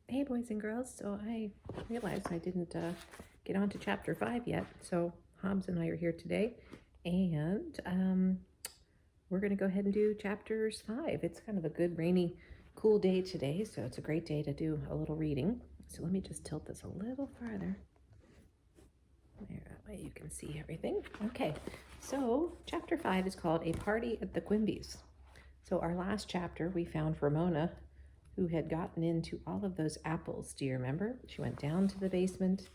Hey, boys and girls. So I realized I didn't get on to chapter 5 yet. So Hobbs and I are here today, and we're going to go ahead and do chapters 5. It's kind of a good, rainy, cool day today, so it's a great day to do a little reading. So let me just tilt this a little farther. There, that way you can see everything. Okay, so chapter 5 is called A Party at the Quimbys. So our last chapter, we found Ramona, who had gotten into all of those apples. Do you remember? She went down to the basement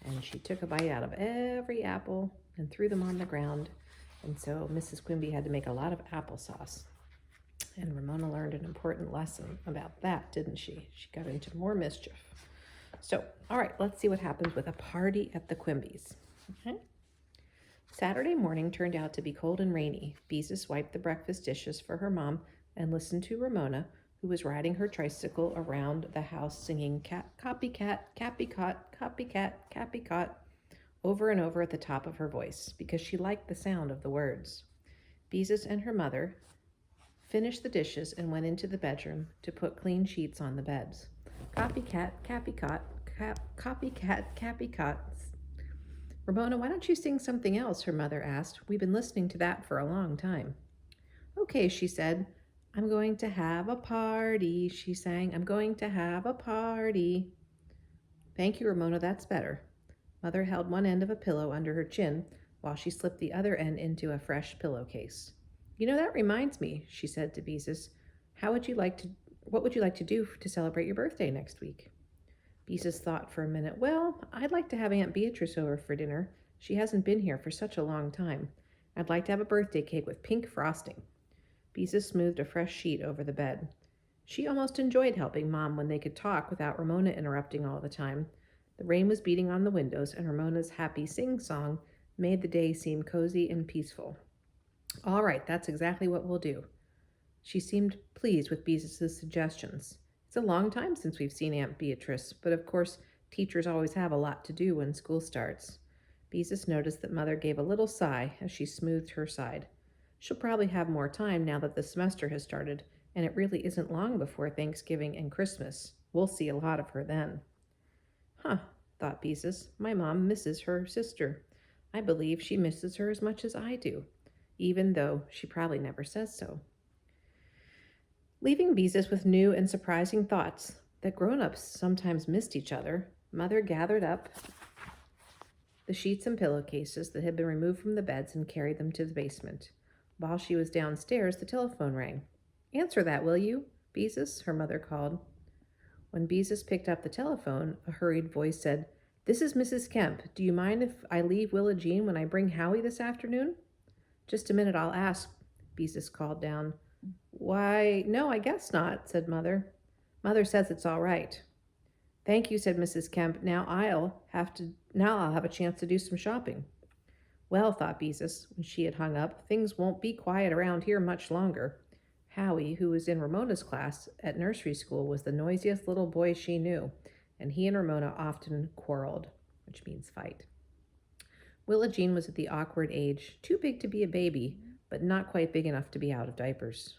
and she took a bite out of every apple and threw them on the ground. And so Mrs. Quimby had to make a lot of applesauce. And Ramona learned an important lesson about that, didn't she? She got into more mischief. So, all right, let's see what happens with a party at the Quimbys. Okay. Saturday morning turned out to be cold and rainy. Beezus wiped the breakfast dishes for her mom and listened to Ramona, who was riding her tricycle around the house singing copycat, cappycat, copycat, cappycat over and over at the top of her voice because she liked the sound of the words. Beezus and her mother finished the dishes and went into the bedroom to put clean sheets on the beds. Copycat, cappycat, copycat, cappycat. Ramona, why don't you sing something else? Her mother asked. We've been listening to that for a long time. Okay, she said. I'm going to have a party, she sang. I'm going to have a party. Thank you, Ramona, that's better. Mother held one end of a pillow under her chin while she slipped the other end into a fresh pillowcase. You know, that reminds me, she said to Beezus. What would you like to do to celebrate your birthday next week? Beezus thought for a minute. Well, I'd like to have Aunt Beatrice over for dinner. She hasn't been here for such a long time. I'd like to have a birthday cake with pink frosting. Beezus smoothed a fresh sheet over the bed. She almost enjoyed helping Mom when they could talk without Ramona interrupting all the time. The rain was beating on the windows, and Ramona's happy sing-song made the day seem cozy and peaceful. All right, that's exactly what we'll do. She seemed pleased with Beezus' suggestions. It's a long time since we've seen Aunt Beatrice, but of course, teachers always have a lot to do when school starts. Beezus noticed that Mother gave a little sigh as she smoothed her side. She'll probably have more time now that the semester has started, and it really isn't long before Thanksgiving and Christmas. We'll see a lot of her then. Huh, thought Beezus. My mom misses her sister. I believe she misses her as much as I do, even though she probably never says so. Leaving Beezus with new and surprising thoughts that grown-ups sometimes missed each other, Mother gathered up the sheets and pillowcases that had been removed from the beds and carried them to the basement. While she was downstairs, the telephone rang. Answer that, will you, Beezus? Her mother called. When Beezus picked up the telephone, a hurried voice said, This is Mrs. Kemp. Do you mind if I leave Willa Jean when I bring Howie this afternoon? Just a minute, I'll ask, Beezus called down. Why, no, I guess not, said Mother. Mother says it's all right. Thank you, said Mrs. Kemp. Now I'll have a chance to do some shopping. Well, thought Beezus, when she had hung up, things won't be quiet around here much longer. Howie, who was in Ramona's class at nursery school, was the noisiest little boy she knew, and he and Ramona often quarreled, which means fight. Willa Jean was at the awkward age, too big to be a baby, but not quite big enough to be out of diapers.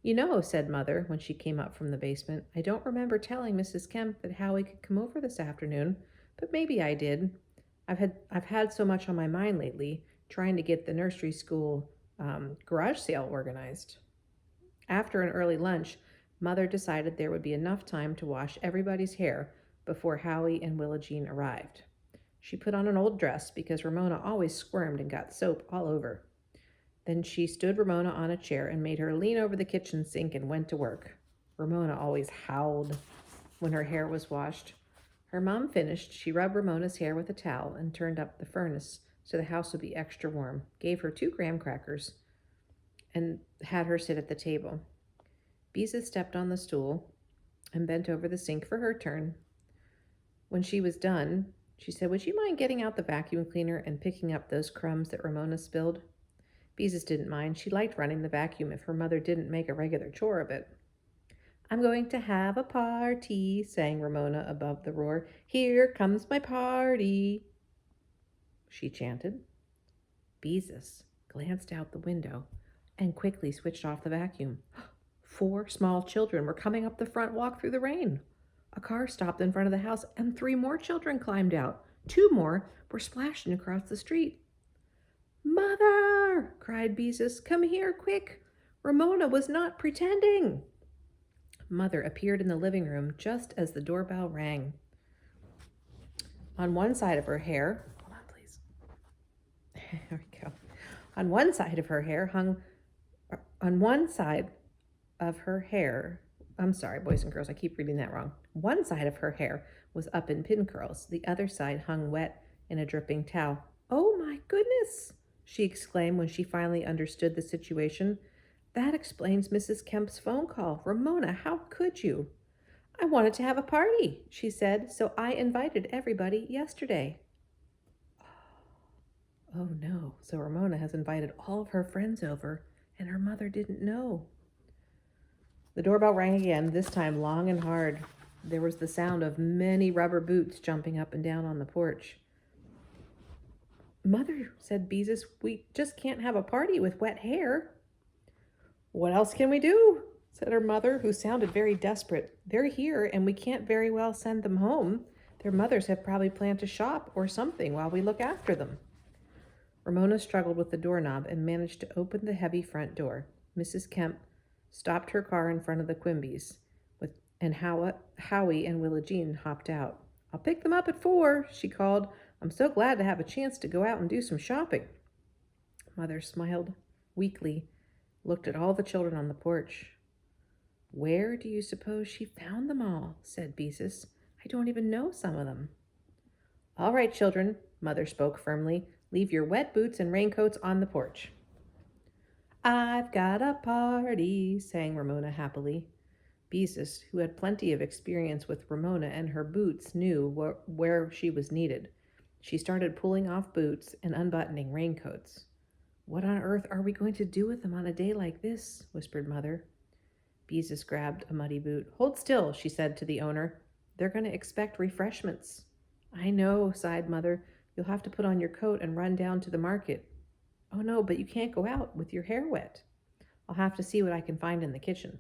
You know, said Mother when she came up from the basement, I don't remember telling Mrs. Kemp that Howie could come over this afternoon, but maybe I did. I've had so much on my mind lately, trying to get the nursery school garage sale organized. After an early lunch, Mother decided there would be enough time to wash everybody's hair before Howie and Willa Jean arrived. She put on an old dress because Ramona always squirmed and got soap all over. Then she stood Ramona on a chair and made her lean over the kitchen sink and went to work. Ramona always howled when her hair was washed. Her mom finished. She rubbed Ramona's hair with a towel and turned up the furnace so the house would be extra warm, gave her 2 graham crackers, and had her sit at the table. Beezus stepped on the stool and bent over the sink for her turn. When she was done, she said, Would you mind getting out the vacuum cleaner and picking up those crumbs that Ramona spilled? Beezus didn't mind. She liked running the vacuum if her mother didn't make a regular chore of it. I'm going to have a party, sang Ramona above the roar. Here comes my party, she chanted. Beezus glanced out the window and quickly switched off the vacuum. 4 small children were coming up the front walk through the rain. A car stopped in front of the house, and 3 more children climbed out. 2 more were splashing across the street. "Mother!" cried Beezus. "Come here, quick! Ramona was not pretending!" Mother appeared in the living room just as the doorbell rang. On one side of her hair, hold on, please. There we go. On one side of her hair I'm sorry, boys and girls, I keep reading that wrong. One side of her hair was up in pin curls. The other side hung wet in a dripping towel. "Oh my goodness!" she exclaimed when she finally understood the situation. "That explains Mrs. Kemp's phone call. Ramona, how could you?" "I wanted to have a party," she said, "so I invited everybody yesterday." Oh no, so Ramona has invited all of her friends over, and her mother didn't know. The doorbell rang again, this time long and hard. There was the sound of many rubber boots jumping up and down on the porch. "Mother," said Beezus, "we just can't have a party with wet hair." "What else can we do?" said her mother, who sounded very desperate. "They're here, and we can't very well send them home. Their mothers have probably planned to shop or something while we look after them." Ramona struggled with the doorknob and managed to open the heavy front door. Mrs. Kemp stopped her car in front of the Quimbys, and Howie and Willa Jean hopped out. "I'll pick them up at 4, she called. "I'm so glad to have a chance to go out and do some shopping." Mother smiled weakly, looked at all the children on the porch. "Where do you suppose she found them all?" said Beezus. "I don't even know some of them." "All right, children," Mother spoke firmly. "Leave your wet boots and raincoats on the porch." "I've got a party," sang Ramona happily. Beezus, who had plenty of experience with Ramona and her boots, knew where she was needed. She started pulling off boots and unbuttoning raincoats. "What on earth are we going to do with them on a day like this?" whispered Mother. Beezus grabbed a muddy boot. "Hold still," she said to the owner. "They're going to expect refreshments." "I know," sighed Mother. "You'll have to put on your coat and run down to the market." "Oh no, but you can't go out with your hair wet." "I'll have to see what I can find in the kitchen."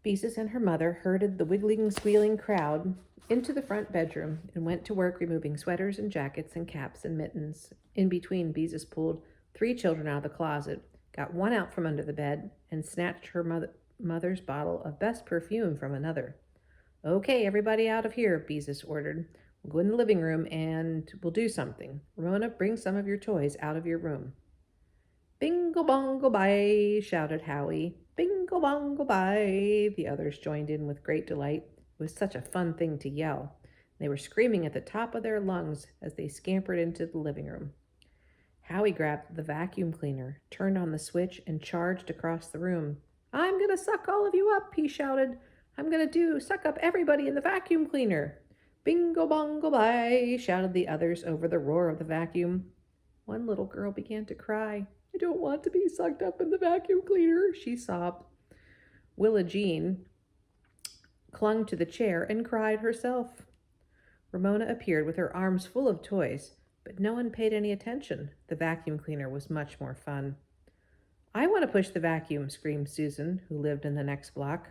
Beezus and her mother herded the wiggling, squealing crowd into the front bedroom and went to work removing sweaters and jackets and caps and mittens. In between, Beezus pulled 3 children out of the closet, got one out from under the bed, and snatched her mother's bottle of best perfume from another. "Okay, everybody out of here," Beezus ordered. "We'll go in the living room and we'll do something. Ramona, bring some of your toys out of your room." "Bingo bongo bye," shouted Howie. "Bingo bongo bye." The others joined in with great delight. It was such a fun thing to yell. They were screaming at the top of their lungs as they scampered into the living room. Howie grabbed the vacuum cleaner, turned on the switch, and charged across the room. "I'm going to suck all of you up," he shouted. "I'm going to suck up everybody in the vacuum cleaner." "Bingo bongo bye," shouted the others over the roar of the vacuum. One little girl began to cry. "I don't want to be sucked up in the vacuum cleaner," she sobbed. Willa Jean clung to the chair and cried herself. Ramona appeared with her arms full of toys, but no one paid any attention. The vacuum cleaner was much more fun. "I want to push the vacuum," screamed Susan, who lived in the next block.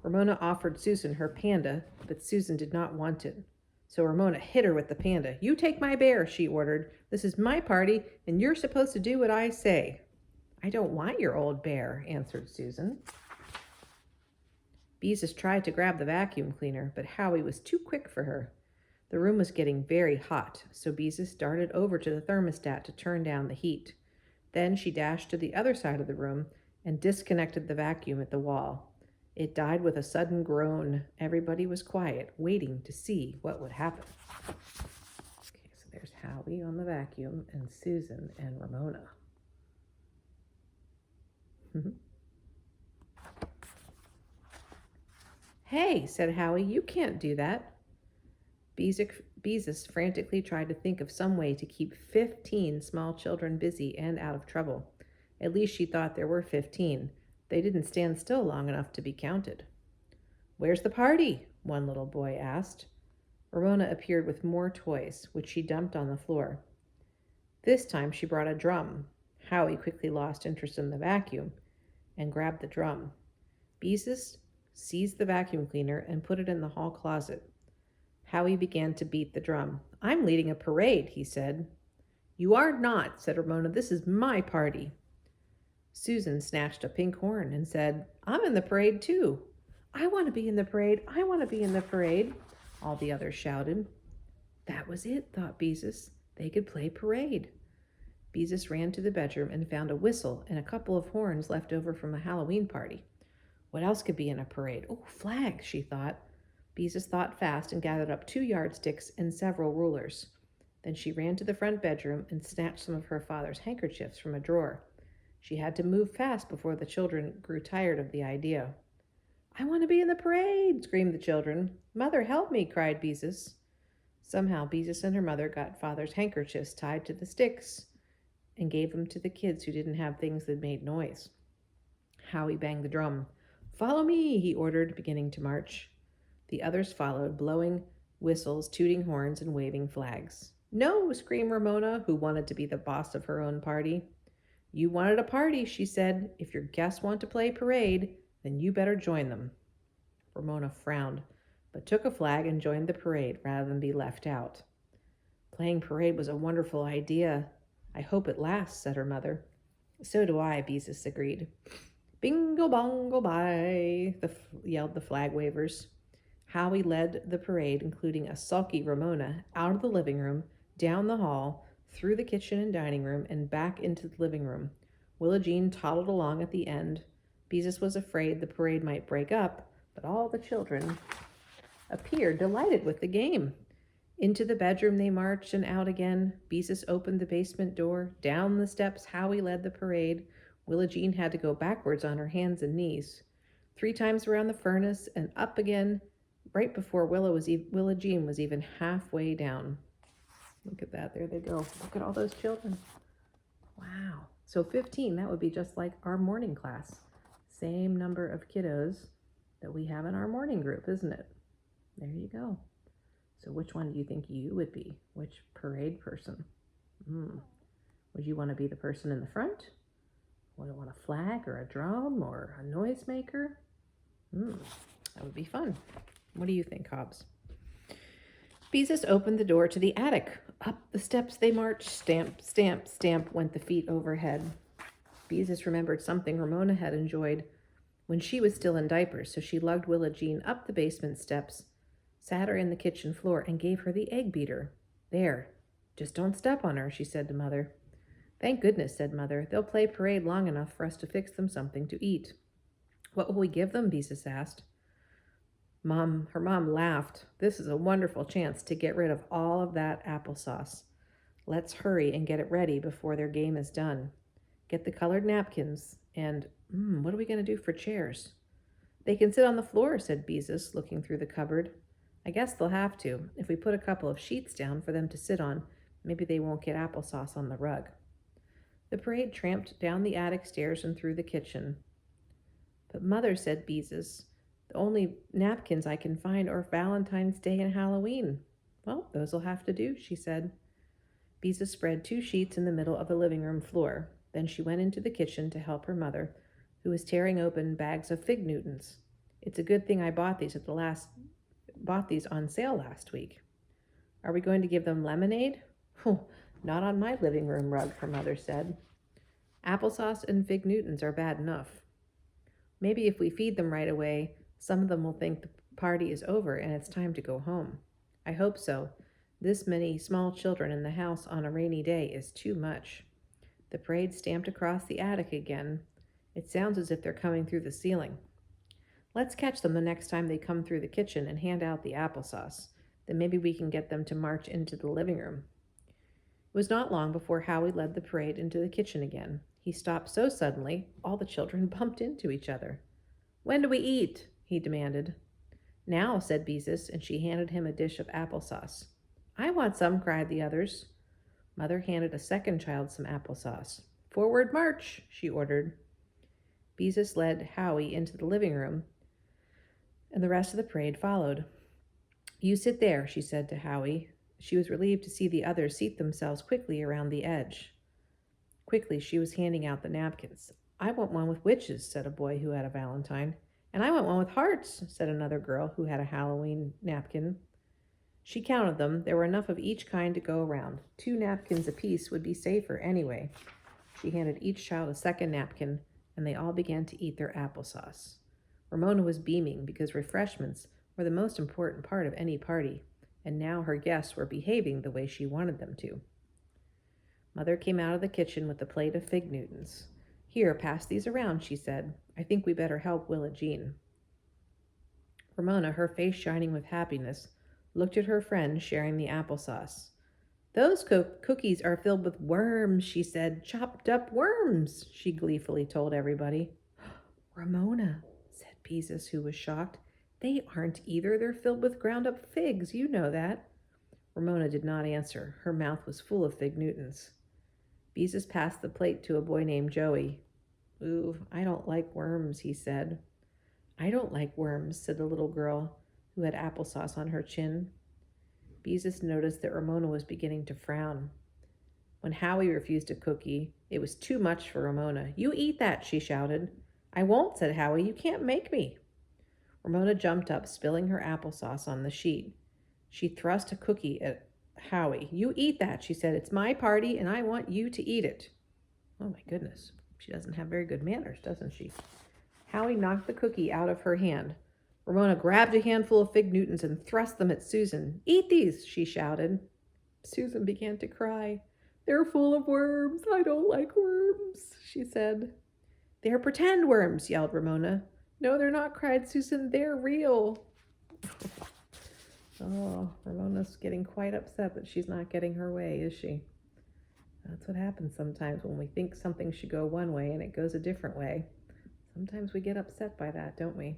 Ramona offered Susan her panda, but Susan did not want it. So Ramona hit her with the panda. "You take my bear," she ordered. "This is my party, and you're supposed to do what I say." "I don't want your old bear," answered Susan. Beezus tried to grab the vacuum cleaner, but Howie was too quick for her. The room was getting very hot, so Beezus darted over to the thermostat to turn down the heat. Then she dashed to the other side of the room and disconnected the vacuum at the wall. It died with a sudden groan. Everybody was quiet, waiting to see what would happen. Okay, so there's Howie on the vacuum and Susan and Ramona. "Hey," said Howie, "you can't do that." Beezus frantically tried to think of some way to keep 15 small children busy and out of trouble. At least she thought there were 15. They didn't stand still long enough to be counted. "Where's the party?" one little boy asked. Ramona appeared with more toys, which she dumped on the floor. This time she brought a drum. Howie quickly lost interest in the vacuum and grabbed the drum. Beezus seized the vacuum cleaner, and put it in the hall closet. Howie began to beat the drum. "I'm leading a parade," he said. "You are not," said Ramona. "This is my party." Susan snatched a pink horn and said, "I'm in the parade too." "I want to be in the parade. I want to be in the parade," all the others shouted. That was it, thought Beezus. They could play parade. Beezus ran to the bedroom and found a whistle and a couple of horns left over from a Halloween party. What else could be in a parade? Oh, flags, she thought. Beezus thought fast and gathered up 2 yardsticks and several rulers. Then she ran to the front bedroom and snatched some of her father's handkerchiefs from a drawer. She had to move fast before the children grew tired of the idea. "I want to be in the parade," screamed the children. "Mother, help me," cried Beezus. Somehow Beezus and her mother got father's handkerchiefs tied to the sticks and gave them to the kids who didn't have things that made noise. Howie banged the drum. "Follow me," he ordered, beginning to march. The others followed, blowing whistles, tooting horns, and waving flags. "No," screamed Ramona, who wanted to be the boss of her own party. "You wanted a party," she said. "If your guests want to play parade, then you better join them." Ramona frowned, but took a flag and joined the parade rather than be left out. "Playing parade was a wonderful idea. I hope it lasts," said her mother. "So do I," Beezus agreed. "Bingo bongo bye," yelled the flag wavers. Howie led the parade, including a sulky Ramona, out of the living room, down the hall, through the kitchen and dining room, and back into the living room. Willa Jean toddled along at the end. Beezus was afraid the parade might break up, but all the children appeared delighted with the game. Into the bedroom they marched and out again. Beezus opened the basement door. Down the steps Howie led the parade. Willa Jean had to go backwards on her hands and knees. 3 times around the furnace and up again, right before Willa Jean was even halfway down. Look at that. There they go. Look at all those children. Wow. So 15, that would be just like our morning class. Same number of kiddos that we have in our morning group, isn't it? There you go. So which one do you think you would be? Which parade person? Would you want to be the person in the front? Would you want a flag or a drum or a noisemaker? That would be fun. What do you think, Hobbs? Beezus opened the door to the attic. Up the steps they marched. Stamp, stamp, stamp went the feet overhead. Beezus remembered something Ramona had enjoyed when she was still in diapers, so she lugged Willa Jean up the basement steps, sat her in the kitchen floor, and gave her the egg beater. "There, just don't step on her," she said to Mother. "Thank goodness," said Mother. "They'll play parade long enough for us to fix them something to eat." "What will we give them?" Beezus asked. Her mom laughed. "This is a wonderful chance to get rid of all of that applesauce. Let's hurry and get it ready before their game is done. Get the colored napkins and, what are we going to do for chairs?" "They can sit on the floor," said Beezus, looking through the cupboard. "I guess they'll have to. If we put a couple of sheets down for them to sit on, maybe they won't get applesauce on the rug." The parade tramped down the attic stairs and through the kitchen. "But Mother," said Beezus, "the only napkins I can find are Valentine's Day and Halloween." "Well, those'll have to do," she said. Beezus spread 2 sheets in the middle of the living room floor. Then she went into the kitchen to help her mother, who was tearing open bags of fig Newtons. "It's a good thing I bought these on sale last week." "Are we going to give them lemonade?" "Not on my living room rug," her mother said. "Applesauce and fig Newtons are bad enough. Maybe if we feed them right away, some of them will think the party is over and it's time to go home." "I hope so. This many small children in the house on a rainy day is too much." The parade stamped across the attic again. "It sounds as if they're coming through the ceiling. Let's catch them the next time they come through the kitchen and hand out the applesauce. Then maybe we can get them to march into the living room." It was not long before Howie led the parade into the kitchen again. He stopped so suddenly, all the children bumped into each other. "When do we eat?" he demanded. "Now," said Beezus, and she handed him a dish of applesauce. "I want some," cried the others. Mother handed a second child some applesauce. "Forward march," she ordered. Beezus led Howie into the living room, and the rest of the parade followed. "You sit there," she said to Howie. She was relieved to see the others seat themselves quickly around the edge. Quickly, she was handing out the napkins. "I want one with witches," said a boy who had a valentine. And I want one with hearts, said another girl who had a Halloween napkin. She counted them. There were enough of each kind to go around. 2 napkins apiece would be safer anyway. She handed each child a second napkin, and they all began to eat their applesauce. Ramona was beaming because refreshments were the most important part of any party, and now her guests were behaving the way she wanted them to. Mother came out of the kitchen with a plate of fig Newtons. Here, pass these around, she said. I think we better help Willa Jean. Ramona, her face shining with happiness, looked at her friend sharing the applesauce. Those cookies are filled with worms, she said. Chopped up worms, she gleefully told everybody. Ramona, said Beezus, who was shocked. They aren't either. They're filled with ground up figs. You know that. Ramona did not answer. Her mouth was full of fig Newtons. Beezus passed the plate to a boy named Joey. Ooh, I don't like worms, he said. I don't like worms, said the little girl who had applesauce on her chin. Beezus noticed that Ramona was beginning to frown. When Howie refused a cookie, it was too much for Ramona. You eat that, she shouted. I won't, said Howie. You can't make me. Ramona jumped up, spilling her applesauce on the sheet. She thrust a cookie at Howie. You eat that, she said. It's my party, and I want you to eat it. Oh, my goodness. She doesn't have very good manners, doesn't she? Howie knocked the cookie out of her hand. Ramona grabbed a handful of fig Newtons and thrust them at Susan. Eat these, she shouted. Susan began to cry. They're full of worms. I don't like worms, she said. They're pretend worms, yelled Ramona. No, they're not, cried Susan. They're real. Oh, Ramona's getting quite upset that she's not getting her way, is she? That's what happens sometimes when we think something should go one way and it goes a different way. Sometimes we get upset by that, don't we?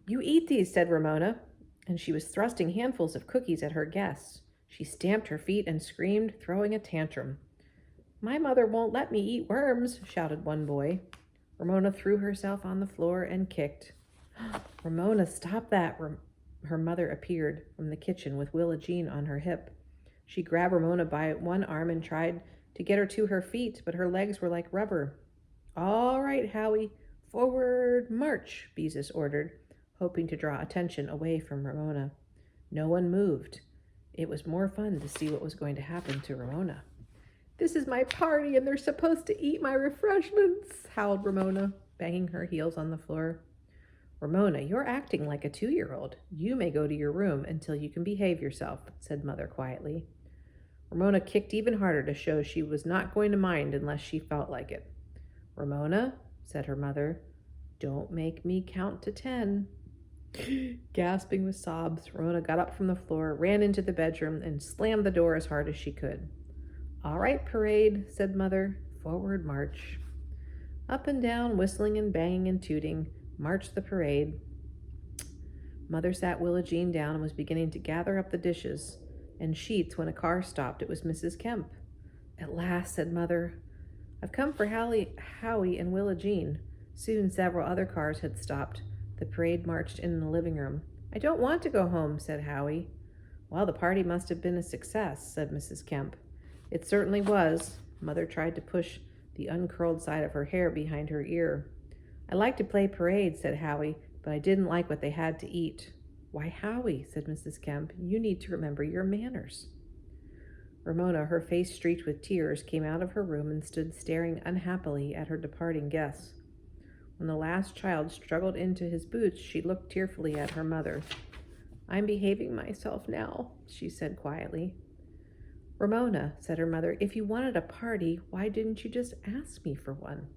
You eat these, said Ramona, and she was thrusting handfuls of cookies at her guests. She stamped her feet and screamed, throwing a tantrum. My mother won't let me eat worms, shouted one boy. Ramona threw herself on the floor and kicked. Ramona, stop that. Her mother appeared from the kitchen with Willa Jean on her hip. She grabbed Ramona by one arm and tried to get her to her feet, but her legs were like rubber. All right, Howie, forward march, Beezus ordered, hoping to draw attention away from Ramona. No one moved. It was more fun to see what was going to happen to Ramona. This is my party, and they're supposed to eat my refreshments, howled Ramona, banging her heels on the floor. Ramona, you're acting like a 2-year-old. You may go to your room until you can behave yourself, said Mother quietly. Ramona kicked even harder to show she was not going to mind unless she felt like it. Ramona, said her mother, don't make me count to 10. Gasping with sobs, Ramona got up from the floor, ran into the bedroom, and slammed the door as hard as she could. All right, parade, said Mother. Forward march. Up and down, whistling and banging and tooting, marched the parade. Mother sat Willa Jean down and was beginning to gather up the dishes and sheets when a car stopped. It was Mrs. Kemp. At last, said Mother. I've come for Howie and Willa Jean. Soon several other cars had stopped. The parade marched in the living room. I don't want to go home, said Howie. Well, the party must have been a success, said Mrs. Kemp. It certainly was. Mother tried to push the uncurled side of her hair behind her ear. I like to play parade, said Howie, but I didn't like what they had to eat. Why, Howie, said Mrs. Kemp, you need to remember your manners. Ramona, her face streaked with tears, came out of her room and stood staring unhappily at her departing guests. When the last child struggled into his boots, she looked tearfully at her mother. I'm behaving myself now, she said quietly. Ramona, said her mother, if you wanted a party, why didn't you just ask me for one?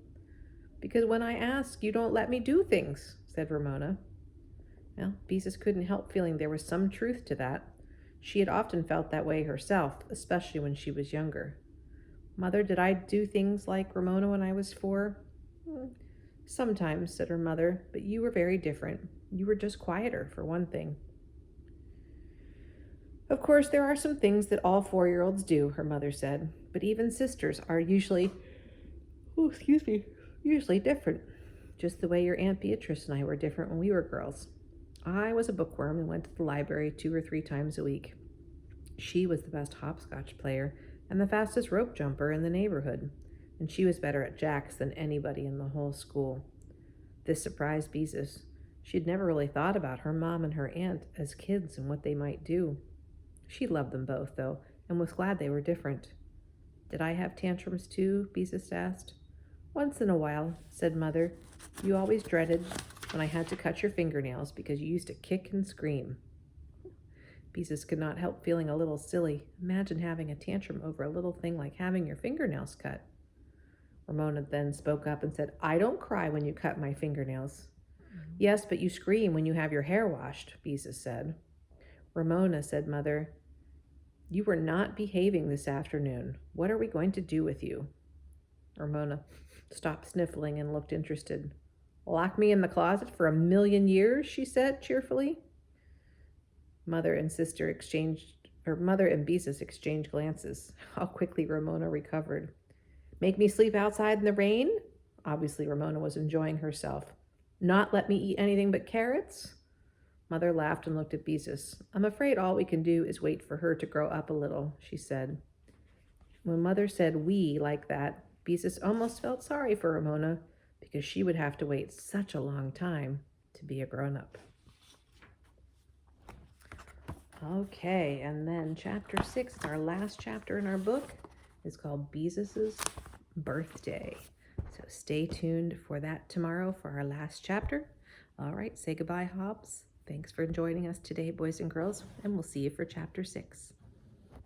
Because when I ask, you don't let me do things, said Ramona. Well, Beezus couldn't help feeling there was some truth to that. She had often felt that way herself, especially when she was younger. Mother, did I do things like Ramona when I was 4? Sometimes, said her mother, but you were very different. You were just quieter, for one thing. Of course, there are some things that all 4-year-olds do, her mother said, but even sisters are usually different, just the way your Aunt Beatrice and I were different when we were girls. I was a bookworm and went to the library 2 or 3 times a week. She was the best hopscotch player and the fastest rope jumper in the neighborhood. and she was better at jacks than anybody in the whole school. This surprised Beezus. She'd never really thought about her mom and her aunt as kids and what they might do. She loved them both, though, and was glad they were different. Did I have tantrums too? Beezus asked. Once in a while, said Mother. You always dreaded when I had to cut your fingernails because you used to kick and scream. Beezus could not help feeling a little silly. Imagine having a tantrum over a little thing like having your fingernails cut. Ramona then spoke up and said, I don't cry when you cut my fingernails. Yes, but you scream when you have your hair washed, Beezus said. Ramona, said Mother, you were not behaving this afternoon. What are we going to do with you? Ramona stopped sniffling and looked interested. Lock me in the closet for 1,000,000 years, she said cheerfully. Mother and Beezus exchanged glances. How quickly Ramona recovered. Make me sleep outside in the rain? Obviously, Ramona was enjoying herself. Not let me eat anything but carrots? Mother laughed and looked at Beezus. I'm afraid all we can do is wait for her to grow up a little, she said. When Mother said we like that, Beezus almost felt sorry for Ramona because she would have to wait such a long time to be a grown-up. Okay, and then chapter 6, our last chapter in our book, is called Beezus's Birthday. So stay tuned for that tomorrow for our last chapter. All right, say goodbye, Hobbs. Thanks for joining us today, boys and girls, and we'll see you for chapter 6.